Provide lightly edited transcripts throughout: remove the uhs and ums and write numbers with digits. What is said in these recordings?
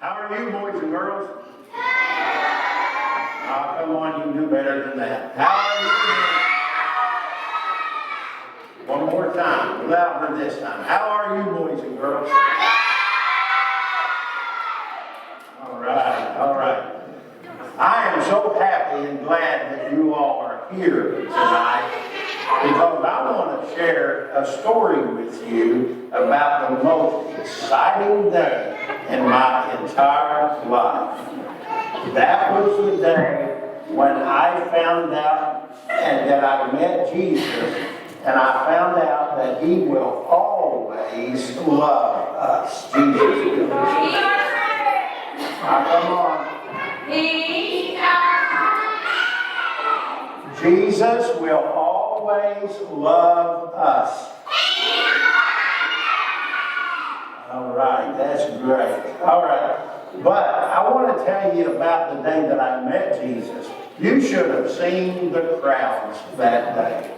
How are you, boys and girls? Oh, come on, you can do better than that. How are you? One more time, louder this time. How are you, boys and girls? All right, all right. I am so happy and glad that you all are here tonight because I want to share a story with you about the most exciting day in my entire life. That was the day when I found out and that I met Jesus, and I found out that He will always love us. Jesus will. Now, come on. Jesus will always love us. All right, that's great. All right. But I want to tell you about the day that I met Jesus. You should have seen the crowds that day.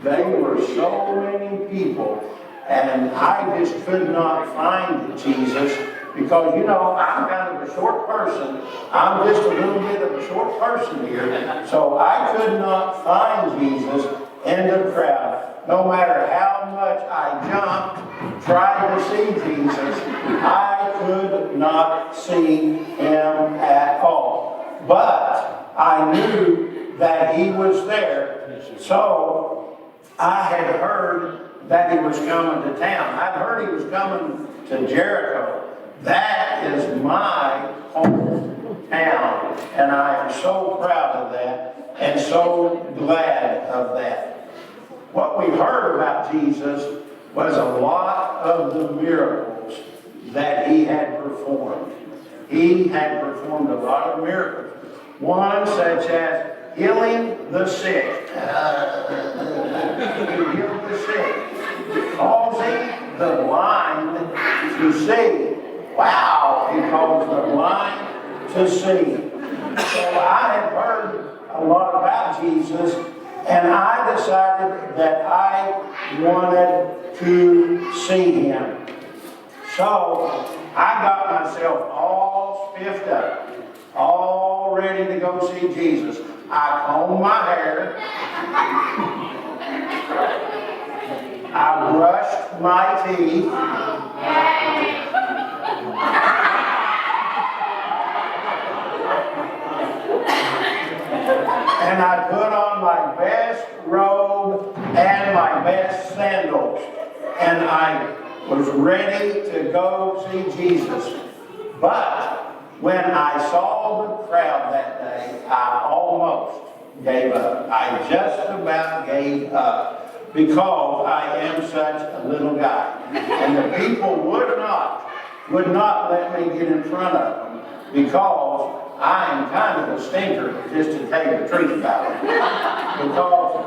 There were so many people, and I just could not find Jesus because, you know, I'm kind of a short person. I'm just a little bit of a short person here, so I could not find Jesus in the crowd. No matter how much I jumped, tried to see Jesus, I could not see Him at all. But I knew that He was there, so I had heard that He was coming to town. I'd heard He was coming to Jericho. That is my hometown, and I am so proud of that and so glad of that. What we heard about Jesus was a lot of the miracles that He had performed. He had performed a lot of miracles. One such as healing the sick. He healed the sick. Causing the blind to see. Wow, He caused the blind to see. So I had heard a lot about Jesus, and I decided that I wanted to see Him. So I got myself all spiffed up, all ready to go see Jesus. I combed my hair. I brushed my teeth. And I put on my best robe and my best sandals. And I was ready to go see Jesus. But when I saw the crowd that day, I almost gave up. I just about gave up because I am such a little guy. And the people would not let me get in front of them because I am kind of a stinker, just to tell you the truth about it. Because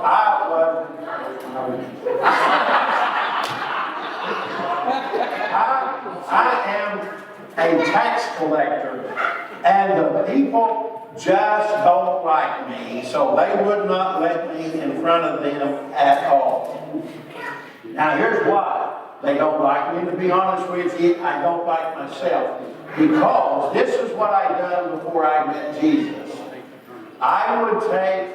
I am a tax collector, and the people just don't like me, so they would not let me in front of them at all. Now here's why they don't like me, to be honest with you. I don't like myself. Because this is what I done before I met Jesus. I would take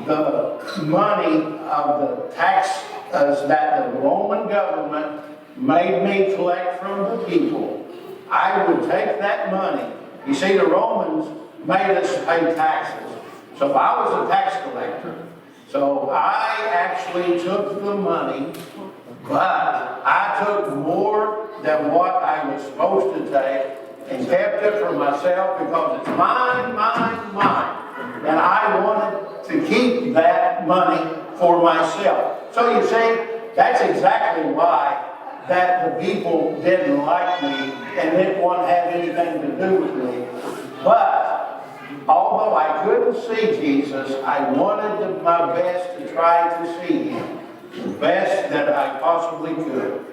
the money of the tax that the Roman government made me collect from the people. I would take that money. You see, the Romans made us pay taxes. So I was a tax collector. So I actually took the money, but I took more than what I was supposed to take and kept it for myself because it's mine, mine, mine. And I wanted to keep that money for myself. So you see, that's exactly why that the people didn't like me and didn't want to have anything to do with me. But although I couldn't see Jesus, I wanted my best to try to see Him. The best that I possibly could.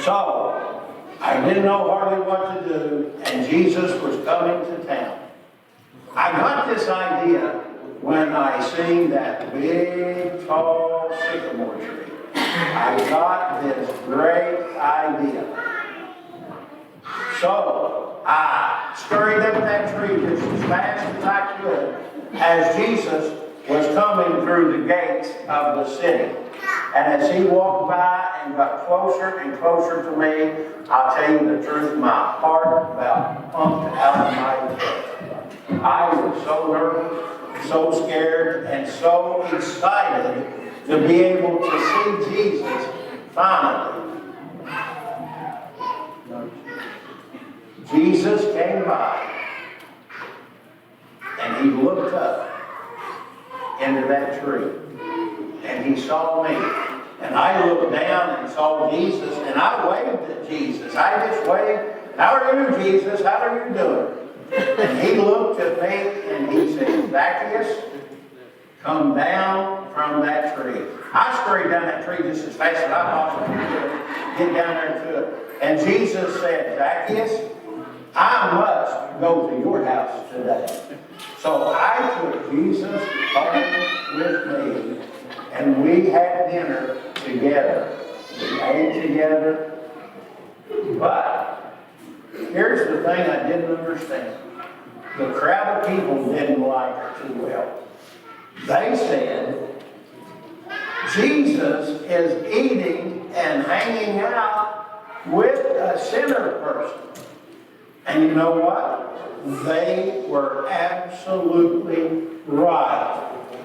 So I didn't know hardly what to do, and Jesus was coming to town. I got this idea when I seen that big, tall sycamore tree. I got this great idea. So I scurried up that tree just as fast as I could as Jesus was coming through the gates of the city. And as he walked by and got closer and closer to me, I'll tell you the truth, my heart about pumped out of my chest. I was so nervous, so scared, and so excited to be able to see Jesus finally. Jesus came by and he looked up into that tree and he saw me. And I looked down and saw Jesus and I waved at Jesus. I just waved, "How are you, Jesus? How are you doing?" And he looked at me and he said, "Zacheaus, come down from that tree." I scurried down that tree just as fast as I possibly could, get down there to it. And Jesus said, "Zacheaus, I must go to your house today." So I took Jesus home with me, and we had dinner together. We ate together. But here's the thing I didn't understand. The crowd of people didn't like her too well. They said, "Jesus is eating and hanging out with a sinner person." And you know what? They were absolutely right.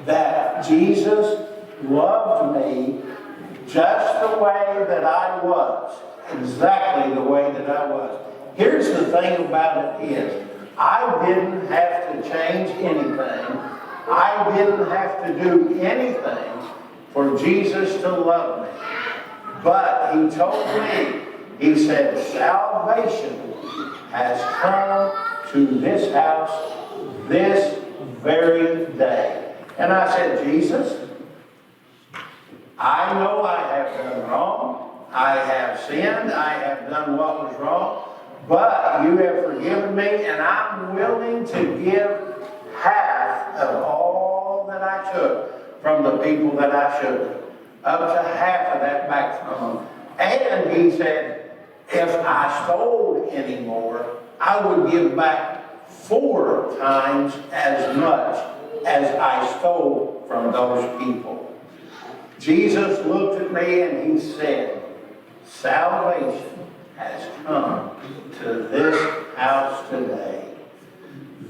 That Jesus loved me just the way that I was. Exactly the way that I was. Here's the thing about it is, I didn't have to change anything. I didn't have to do anything for Jesus to love me. But he told me, he said, "Salvation has come to this house this very day." And I said, "Jesus, I know I have done wrong. I have sinned. I have done what was wrong. But you have forgiven me, and I'm willing to give half of all that I took from the people that I should, up to half of that back from them." And he said, if I stole any more, I would give back 4 times as much as I stole from those people. Jesus looked at me and he said, "Salvation has come to this house today."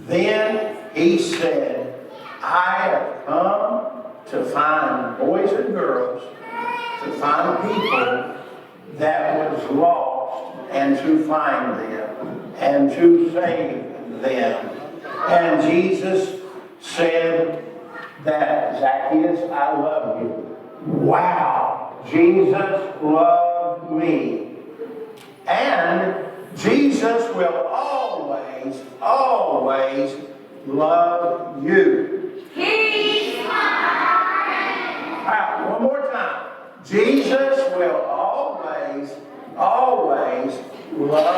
Then he said, "I have come to find boys and girls, to find people that was lost, and to find them, and to save them." And Jesus said that, "Zacheaus, I love you." Wow! Jesus loved me. And Jesus will always, always love you. He's mine. Wow, one more time. Jesus will always, always love